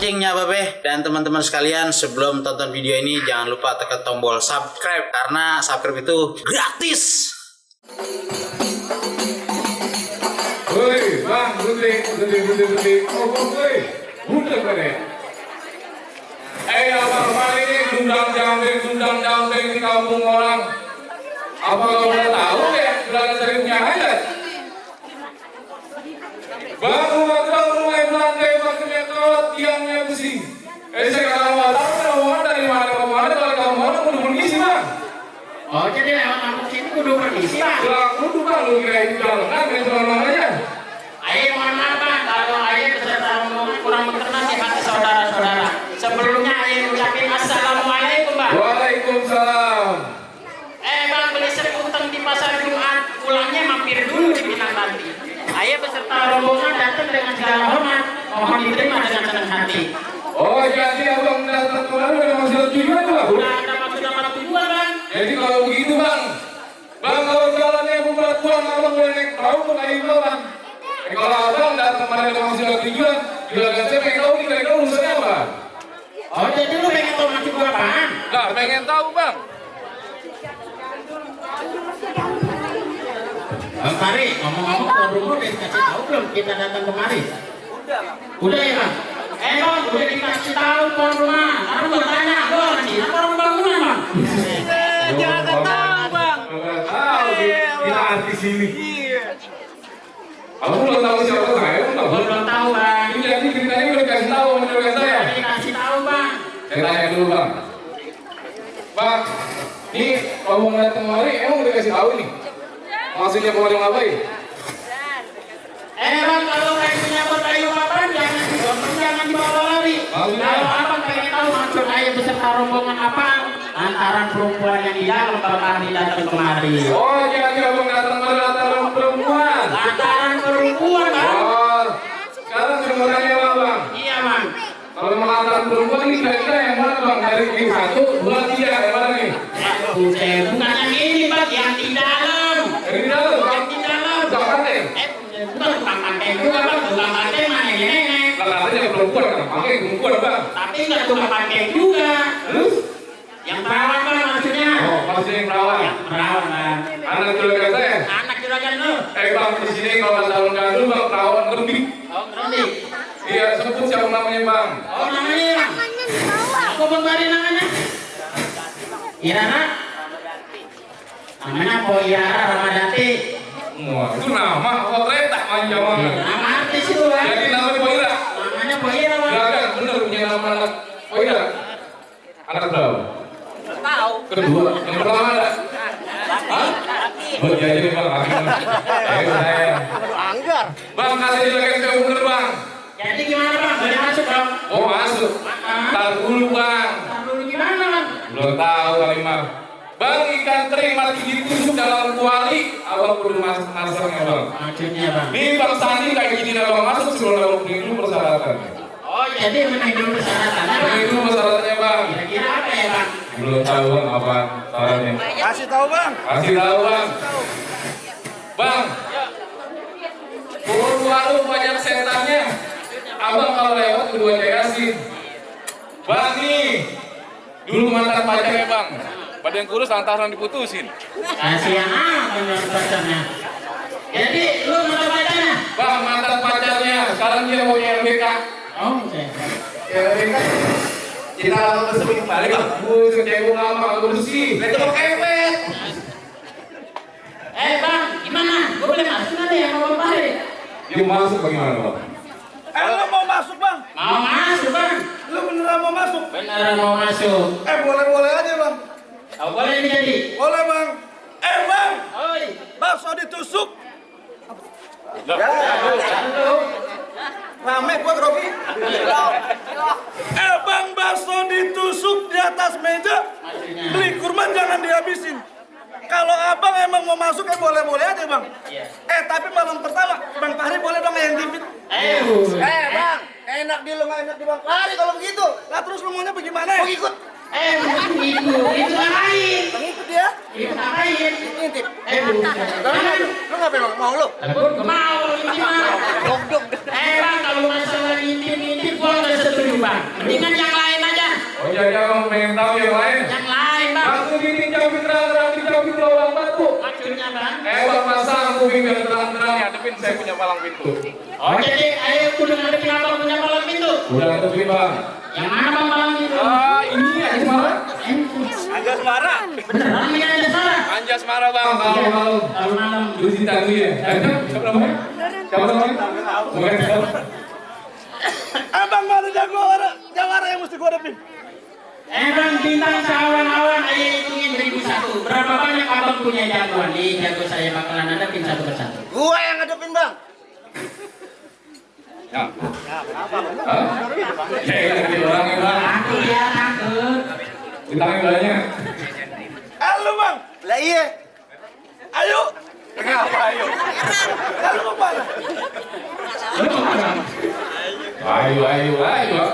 pancingnya Babe dan teman-teman sekalian, sebelum tonton video ini jangan lupa tekan tombol subscribe karena subscribe itu gratis. Woi, Bang, berhenti. Oh, woi, budak kene. Abang ini sundang jambing di kampung orang. Apa kau udah tahu ya? Belakang seriusnya aja. Bang, rumah belakang pakai kolot tiangnya besi. Saya kalau tahu dari mana ke mana kalau kamu mau kudu permisi bang. Oh jadi lewat kampung sini kudu permisi bang. Kudu bang, lu kira itu jalan kan jalan aja. Ayo mohon maaf bang, kalau ayo beserta rombongan kurang berkenan di hati saudara-saudara. Sebelumnya ayo ucapin assalamualaikum bang. Waalaikumsalam. Bang beli sekuteng di pasar Jumat, pulangnya mampir dulu di Pinang Banti. Ayo beserta rombongan datang dengan segala hormat, mohon diterima dengan senang hati. Oh jadi abang datang kemarin ada maksud tujuan bang? Udah ada maksud sama tujuan bang. Jadi kalau begitu bang, kalau jalannya bebatuan abang boleh naik perahu ke kayu bang. Kalau abang datang kemarin ada maksud tujuan, juragan saya pengen tahu nih kira-kira urusannya apa? Oh jadi lu pengen tahu maksud gua apaan? Nah pengen tahu bang. Bang Pari, ngomong-ngomong tuan rumah udah dikasih tahu belum kita datang kemari? Udah ya bang? Bang, udah dikasih tahu tuan rumah. Aku mau tanya, bang, siapa orang bangunan bang? Jangan tahu bang. Tahu kita artis ini. Kamu belum tahu siapa saya? Belum tahu bang. Ini jadi ceritanya udah dikasih tahu sama juragan saya. Udah dikasih tahu bang. Saya tanya dulu bang. Bang, ini kalau mau datang kemari emang udah dikasih tahu nih? Maksudnya kemari ngapain? Bang, kalau kayak punya kayu papan jangan dibawa lari. Maksudnya? Kalau abang pengen tahu maksud ayo beserta rombongan apa? Antara perempuan yang di dalam Pak Pari datang kemari. Oh, jadi abang datang kemari lantaran perempuan. Lantaran perempuan bang. Oh, sekarang saya mau tanya bang. Iya bang. Kalau lantaran perempuan ini kira-kira yang mana bang? Dari ini 1, 2, 3 yang mana nih? Bukan yang ini bang, yang di dalam. Yang di dalam bang? Yang di dalam. Tukang kanteng? Bukan tukang kanteng juga bang, tukang kanteng mah nenek. Katanya yang perempuan kan? Pakai perempuan bang. Tapi nggak tukang kanteng juga. Terus? Yang perawan bang maksudnya. Oh, maksudnya yang perawan. Perawan bang. Anak juragan saya. Anak juragan lu. Bang, di sini kalau tahun dahulu bang perawan lebih. Oh Rondi. Iya, sebut siapa namanya bang? Oh namanya. Aku bang Bari namanya. Irana. Namanya Po Irara Ramadhanti. Wah, itu nama apa letak manja banget. Nama artis itu bang. Jadi namanya Poira. Namanya Po Ira bang. Juragan, bener punya nama anak Poira. Anak berapa? Tahu. Kedua. Yang pertama ada? Hah? Oh iya jadi bang. Ayo saya. Anggar. Bang, kasih juragan saya bener bang. Jadi gimana bang? Boleh masuk bang? Oh masuk. Tar dulu bang. Ntar dulu gimana bang? Belum tahu kali mah. Bang, ikan teri mati ditusuk dalam kuali, abang perlu masaknya bang. Maksudnya bang. Nih bang Sandi kayak gini abang masuk sebelum abang beli dulu persyaratan. Oh jadi menuju persyaratannya bang. Beli dulu persyaratannya bang. Kira-kira apa ya bang? Belum tahu bang apa syaratnya. Kasih tahu bang. Kasih tahu bang. Bang, Purwalu banyak setannya. Abang kalau lewat kedua Yasin. Bang nih, dulu mantan pacarnya bang. Pada yang kurus lantaran diputusin. Kasihan apa menurut pacarnya? Jadi lu mantan pacarnya? Bang, mantan pacarnya. Sekarang dia mau LBK. Oh oke. LBK. Kita langsung tersebut kembali bang. Cewek lama bersih. Itu kepet. Bang, gimana? Gue boleh masuk nanti ya mau Pari? Dia masuk bagaimana bang? Lo mau masuk bang? Mau masuk bang? Lo beneran mau masuk? Beneran mau masuk. Boleh aja bang. Oh boleh nih jadi. Boleh bang. Bang, Oi. bakso ditusuk. Halo. Rame gua grogi. Bang, bakso ditusuk di atas meja. Beli kurma jangan dihabisin. Kalau abang emang mau masuk boleh-boleh aja bang. Tapi malam pertama Bang Fahri boleh dong yang tipit. Bang, enak di lu nggak enak di Bang Fahri kalau begitu. Lah terus lu maunya bagaimana? Mau ikut? Itu ngapain? Ikut dia? Itu ngapain? Intip. Bukan. Lu ngapain Bang? Mau lu? Aku mau ini mah. Dok. Bang, kalau masalah intip gua nggak setuju. masuk bang. Mendingan yang lain aja. Oh jadi abang pengen tahu yang lain? Yang lain bang. Batu gini jauh terang-terang dijauh orang batu. Maksudnya bang. Bang pasang kuping yang terang-terang ngadepin saya punya palang pintu. Oh jadi ayo udah ngadepin abang punya palang pintu. Udah ngadepin bang. Yang mana bang palang pintu? Ini aja Semara. Anjas marah. Beneran ini ada salah. Anjas Semara bang. Kalau malam Lucy Tanu ya. Siapa namanya? Siapa namanya? Bukan siapa? Abang mana jawara yang mesti gua hadapin? Bang bintang seawan-awan ayo hitungin 1001. Berapa banyak abang punya jagoan? Nih jago saya bakalan hadapin satu persatu. Gua yang ngadepin bang. Ya. Ya, orangnya bang. Takut ya takut. Ditangin banyak. Halo bang. Lah iya. Ayo. Kenapa ayo? Lalu mau mana? Ayo.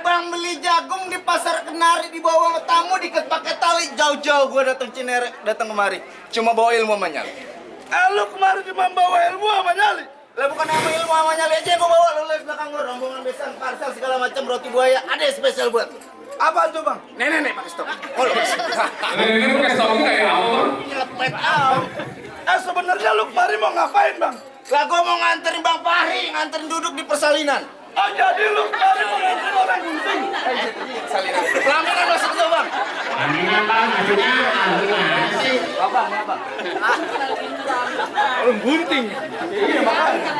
Bang beli jagung di pasar Kenari dibawa ke tamu diikat pakai tali jauh-jauh gua datang Cinere datang kemari cuma bawa ilmu sama nyali. Lu kemarin cuma bawa ilmu sama nyali. Lah bukan sama ilmu sama nyali aja yang gua bawa lu lihat belakang gua rombongan besan parsel segala macam roti buaya ada yang spesial buat lu. Apaan tuh bang? Nenek pakai stok. Oh lu. Ini pakai stop kayak apa? Nyepet ah. Sebenarnya lu kemarin mau ngapain bang? Lah gua mau nganterin Bang Fahri nganterin duduk di persalinan. Oh jadi lu kemarin mau nganterin orang gunting? Persalinan. Pelaminan maksud gua bang. Pelaminan bang maksudnya gimana sih? Apa? Orang gunting. Iya makanya.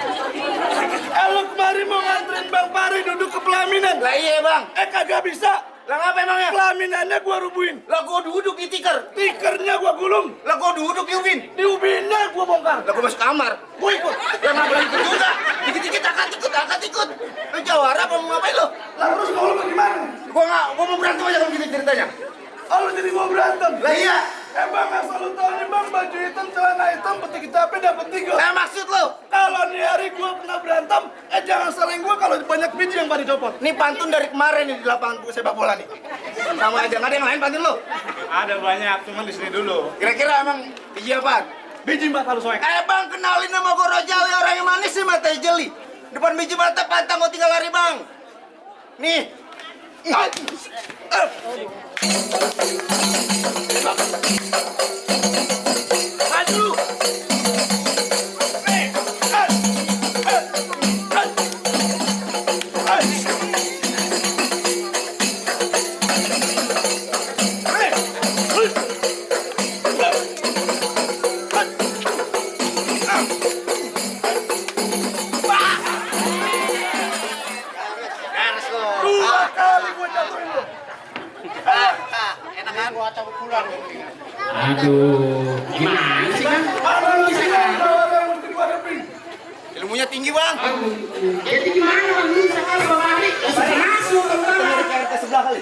Lu kemarin mau nganterin Bang Fahri duduk ke pelaminan? Lah iya bang. Kagak bisa. Lah ngapa emangnya? Pelaminannya gua rubuhin. Lah gua duduk di tikar. Tikernya gua gulung. Lah gua duduk di ubin. Di ubinnya gua bongkar. Lah gua masuk kamar. Gua ikut. Lah nggak boleh ikut juga. Dikit-dikit angkat ikut. Lu jawara apa mau ngapain lu? Lah terus mau lu bagaimana? Gua mau berantem aja kalau gitu ceritanya. Oh lu jadi mau berantem? Lah iya. Bang asal lu tahu nih bang, baju hitam, celana hitam, petik tapi dapat 3. Maksud lu? Kalau nih hari gua pernah berantem, jangan salahin gua kalau banyak biji yang pada copot. Nih pantun dari kemarin nih di lapangan sepak bola nih. Sama aja, nggak ada yang lain pantun lu? Ada banyak, cuman di sini dulu. Kira-kira emang biji apaan? Biji mbak kalau soek. Bang, kenalin nama gua Rojawi, orang yang manis sih mata jeli. Depan biji mata pantang gua tinggal lari bang. Nih. Maju. Dua kali gua jatuhin lu. Enak kan? Gua cabut pulang. Aduh, gimana sih kan? Mana lu sih yang mesti gua hadapin? Ilmunya tinggi bang. Jadi gimana bang? Bisa kalau bang Ari masuk ke kamar. Ke sebelah kali.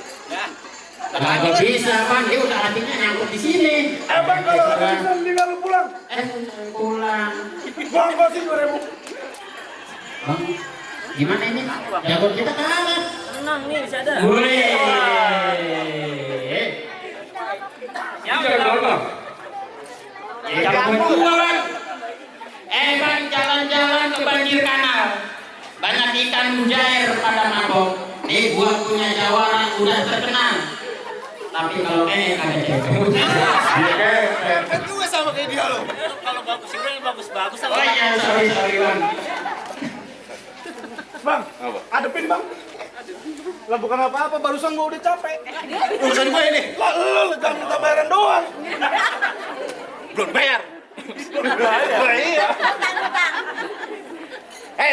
Kagak bisa bang, dia udah hatinya nyangkut di sini. Bang kalau ada bisa tinggal lu pulang. Pulang. Gua kasih 2.000. Bang, gimana ini? Jago kita kalah. Tenang nih, bisa ada. Boleh. Jangan berapa? Jago gua bang. Bang jalan-jalan ke banjir kanal. Banyak ikan mujair pada mabok. Nih gua punya jawara udah terkenal. Tapi kalau kagak cocok. Kan juga sama kayak dia lo. Kalau bagus ini bagus-bagus sama. Oh iya, sorry bang. Bang, hadapin bang. Lah bukan apa-apa, barusan gua udah capek. Urusan gue ini. Lah lu jangan minta bayaran doang. Belum bayar. Iya.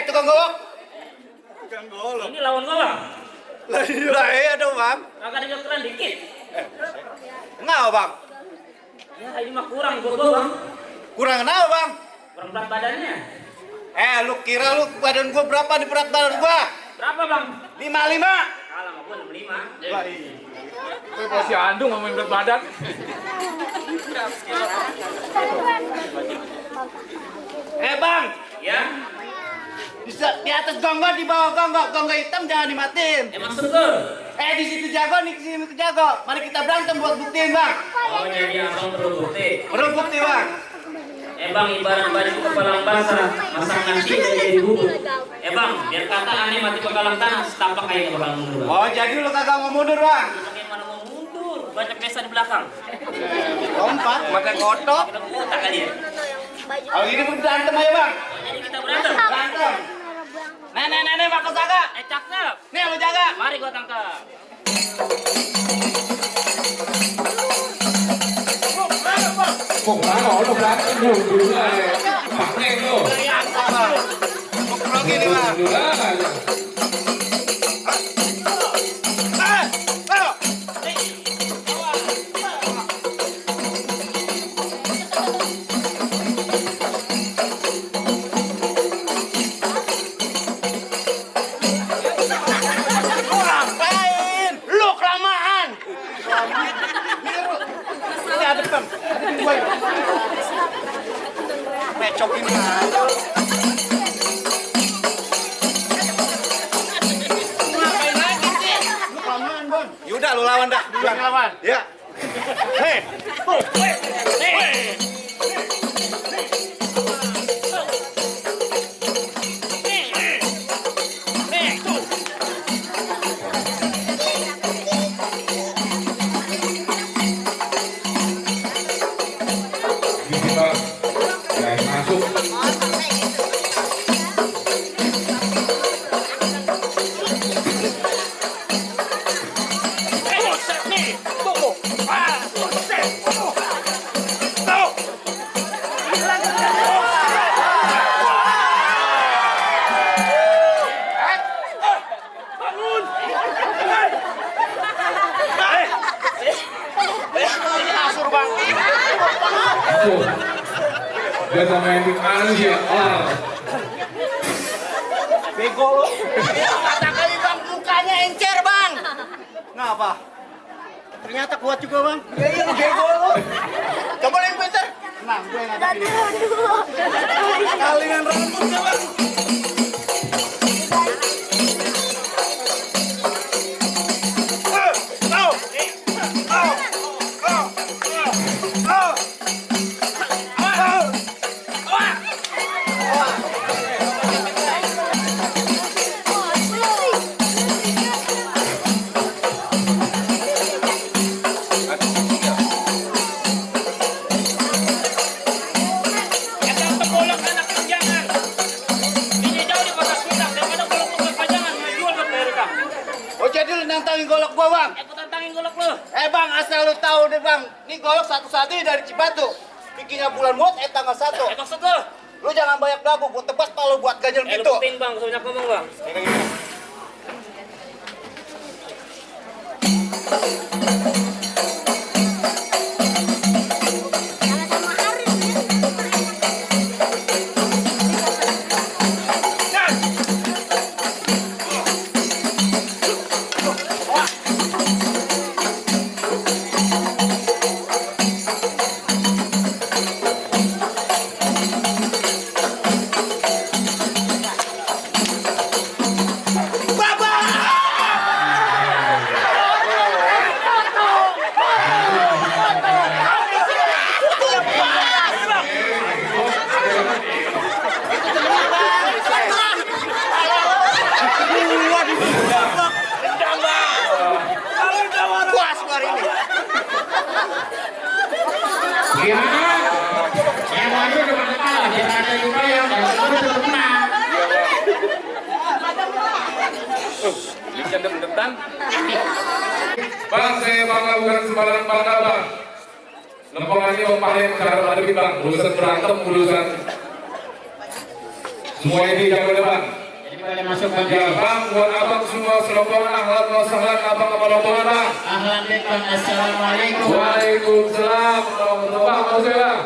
Tukang gowok. Tukang golok. Ini lawan gua bang. Lah iya dong bang. Agak ada keren dikit. Kenapa bang? Ya ini mah kurang gua bang. Kurang kenapa bang? Kurang berat badannya. Lu kira lu badan gua berapa di berat badan gua? Berapa bang? 55. Kalah sama gua 65. Lah iya. Gue masih andung ngomongin berat badan. Bang, Ya. di atas gonggong, di bawah gonggong hitam jangan dimatiin. Emang syukur. Di situ jago, di sini jago. Mari kita berantem buat buktiin bang. Oh jadi abang perlu bukti. Perlu bukti bang. Bang, ibarat baju kepalang basah, masak nasi udah jadi bubur. Bang, biar kata aneh mati pekalang tanah, setapak kayak bakal mundur bang. Oh, jadi lu kagak mau mundur, Bang? Bagaimana mau mundur? Banyak desa di belakang. Lompat, makan kotok. Kita buta kali ya. Kalau gini berantem aja, Bang. Jadi kita berantem. Berantem. Nih, Bang, jaga. Cakep. Nih, lu jaga. Mari gua tangkap. Kok mana lo berantem dulu aja. Pakai lo. Mau kerogi nih, Bang. Dulu aja. Ayo. Ngapain? Lu kelamaan. Ini ada depan. Mecokin aja. Ngapain lagi sih? Lu kelamaan, Bon. Yaudah, lu lawan dah. Duluan lawan. Ya. Hei. Gini bang, jangan masuk. Tuh, dia sama yang manis ya. Bego lu. Kata kali Bang, mukanya encer, Bang. Ngapa? Ternyata kuat juga, Bang. Iya, bego lu. Coba yang pintar. Tenang, gue yang ngadepin. Kalingan rambutnya, Bang. Oh, jadi lu nantangin golok gua, Bang? Aku tantangin golok lu. Bang, asal lu tahu deh, Bang. Ini golok satu-satunya dari Cibatu. Bikinnya bulan Mut, tanggal 1. Maksud lu? Lu jangan banyak dagu, gua tebas palu buat ganjel Lu gitu. penting bang, sebanyak ngomong bang. Puas gua hari ini. Gimana? Yang maju udah pada kalah, yang ada juga yang udah menang. Bang, saya bangga bukan sembarangan bangga bang. Lempeng ini om paling cara menghadapi bang. Urusan berantem, urusan semua ini jago deh bang. Jadi pada masuk bang. Ya bang, buat abang semua selompongan ahlan wa sahlan abang apa rombongan bang. Ahlan bikon, assalamualaikum. Waalaikumsalam warahmatullahi wabarakatuh. Bang, mau saya bang.